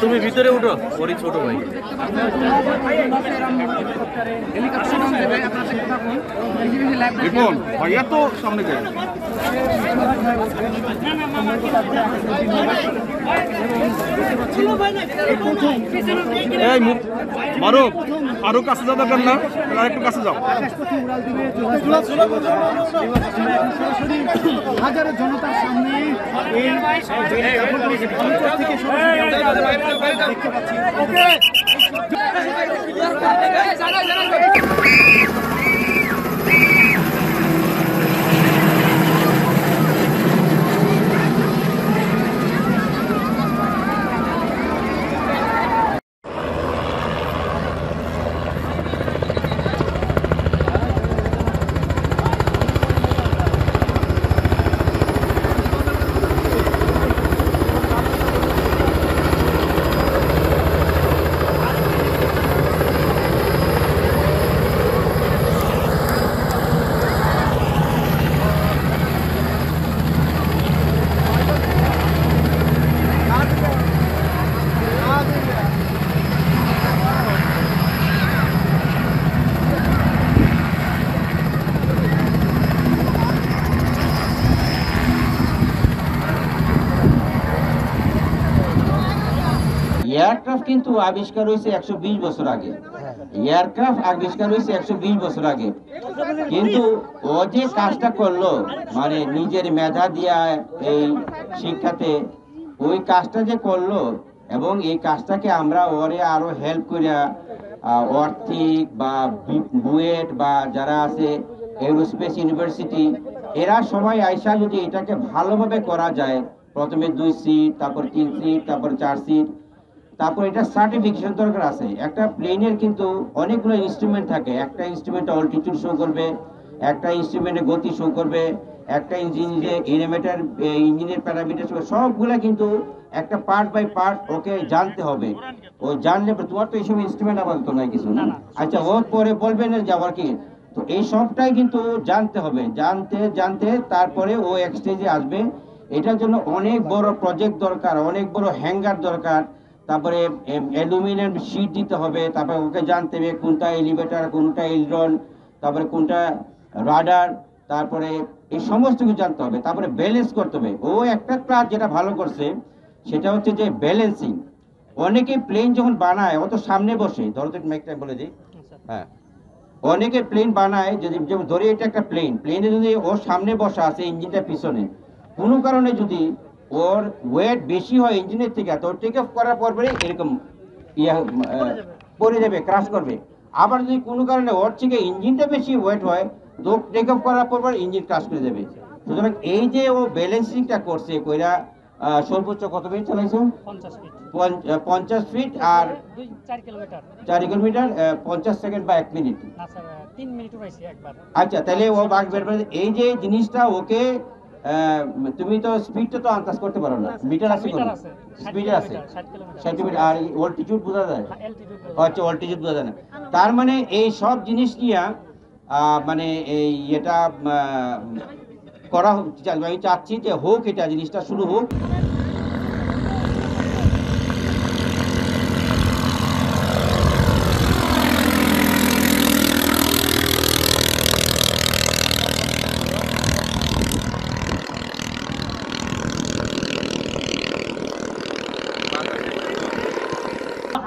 তুমি ভিতরে উঠো, ওরই ছোট ভাই। ভাইয়া তো সামনে যায়। মারো, আরো কাছে যাও, দরকার না, আর একটু কাছে যাও। হাজারো জনতার সামনে দেখতে পাচ্ছি। এয়ারক্রাফট কিন্তু আবিষ্কার হয়েছে 120 বছর আগে। এয়ারক্রাফট আবিষ্কার হয়েছে 120 বছর আগে, কিন্তু ও যে কাজটা করলো, মানে নিজের মেধা দিয়া এই শিক্ষাতে ওই কাজটা যে করলো, এবং এই কাজটাকে আমরা ওরে আরো হেল্প করিয়া আর্থিক বা বুয়েট বা যারা আছে এরোস্পেস ইউনিভার্সিটি, এরা সবাই আইসা যদি এটাকে ভালোভাবে করা যায়, প্রথমে 2 সিট, তারপর 3 সিট, তারপর 4 সিট, তারপর এটা সার্টিফিকেশন দরকার আছে। একটা প্লেনের কিন্তু অনেকগুলো ইনস্ট্রুমেন্ট থাকে। একটা ইনস্ট্রুমেন্টে অল্টিটিউড শো করবে, একটা ইনস্ট্রুমেন্টে গতি শো করবে, একটা ইঞ্জিনের প্যারামিটার শো, সবগুলা কিন্তু একটা পার্ট বাই পার্ট ওকে জানতে হবে। ও জানলে তোমার তো এইসব ইনস্ট্রুমেন্ট আপাতত নাই কিছু না। আচ্ছা, ও পরে বলবেন যে আবার কি, তো এই সবটাই কিন্তু জানতে হবে। জানতে জানতে তারপরে ও এক স্টেজে আসবে। এটার জন্য অনেক বড় প্রজেক্ট দরকার, অনেক বড় হ্যাঙ্গার দরকার, তারপরে অ্যালুমিনিয়াম শীট দিতে হবে, তারপরে ওকে জানতে হবে কোনটা এলিভেটর, কোনটা এলরন, তারপরে কোনটা রাডার, তারপরে এই সমস্ত কিছু জানতে হবে। তারপরে ব্যালেন্স করতে হবে। ও একটা কাজ যেটা ভালো করছে সেটা হচ্ছে যে ব্যালেন্সিং। অনেকে প্লেন যখন বানায় ও তো সামনে বসে, ধরো তো মেকটা বলে দিই, হ্যাঁ, অনেকে প্লেন বানায়, যদি যেমন ধরে এটা একটা প্লেনে যদি ওর সামনে বসা আছে, ইঞ্জিনটা পিছনে, কোনো কারণে যদি ওর ওয়েট বেশি হয় ইঞ্জিনের থেকে, তো টেক অফ করার পর পরে এরকম পড়ে যাবে, ক্রাশ করবে। আবার যদি কোনো কারণে ওর থেকে ইঞ্জিনটা বেশি ওয়েট হয়, তো টেক অফ করার পর ইঞ্জিন ক্রাশ করে যাবে। সুতরাং এই যে ও ব্যালেন্সিংটা করছে, কইরা সর্বোচ্চ কত ফিট চালাইছো? 50 ফিট আর 4 কিলোমিটার 50 সেকেন্ড বা 1 মিনিট। আচ্ছা, তাহলে ও বাঘ বের করে। এই যে জিনিসটা ওকে, তুমি তো স্পিডটা তো আন্দাজ করতে পারো না, মিটার আছে, কোন স্পিড আছে 60 মিটার, আর অল্টিটিউড বোঝা যায়? আচ্ছা, অল্টিটিউড বোঝা যায় না। তার মানে এই সব জিনিস নিয়ে মানে এই এটা করা, আমি চাচ্ছি যে হোক, এটা জিনিসটা শুরু হোক।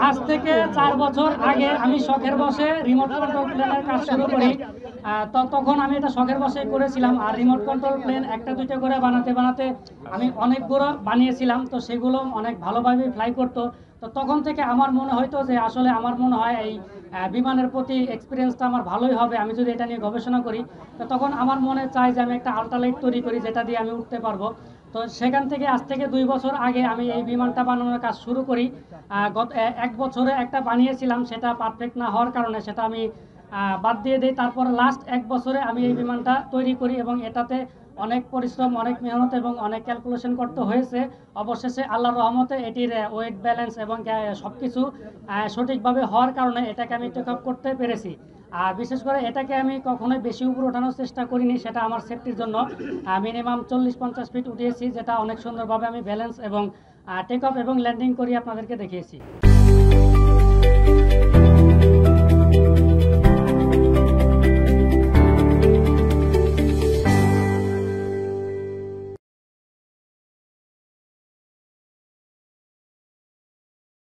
আজ থেকে 4 বছর আগে আমি শখের বসে রিমোট কন্ট্রোল প্লেনের কাজ শুরু করি। তো তখন আমি এটা শখের বসে করেছিলাম। আর রিমোট কন্ট্রোল প্লেন একটা দুইটা করে বানাতে বানাতে আমি অনেকগুলো বানিয়েছিলাম। তো সেগুলো অনেক ভালোভাবে ফ্লাই করতো। তো তখন থেকে আমার মনে হয়তো যে আসলে আমার মনে হয় এই বিমানের প্রতি এক্সপিরিয়েন্সটা আমার ভালোই হবে আমি যদি এটা নিয়ে গবেষণা করি। তো তখন আমার মনে চাই যে আমি একটা আল্ট্রালাইট তৈরি করি যেটা দিয়ে আমি উঠতে পারবো। তো সেখান থেকে আজ থেকে 2 বছর আগে আমি এই বিমানটা বানানোর কাজ শুরু করি। গত 1 বছরে একটা বানিয়েছিলাম, সেটা পারফেক্ট না হওয়ার কারণে সেটা আমি বাদ দিয়ে দিই। তারপর লাস্ট 1 বছরে আমি এই বিমানটা তৈরি করি এবং এটাতে অনেক পরিশ্রম, অনেক মেহনত এবং অনেক ক্যালকুলেশন করতে হয়েছে। অবশেষে আল্লাহর রহমতে এটির ওয়েট ব্যালেন্স এবং সব কিছু সঠিকভাবে হওয়ার কারণে এটাকে আমি টেক অফ করতে পেরেছি। আর বিশেষ করে এটাকে আমি কখনোই বেশি উপরে ওঠানোর চেষ্টা করিনি, সেটা আমার সেফটির জন্য মিনিমাম 40-50 ফিট উঠিয়েছি, যেটা অনেক সুন্দরভাবে আমি ব্যালেন্স এবং টেক অফ এবং ল্যান্ডিং করি আপনাদেরকে দেখিয়েছি।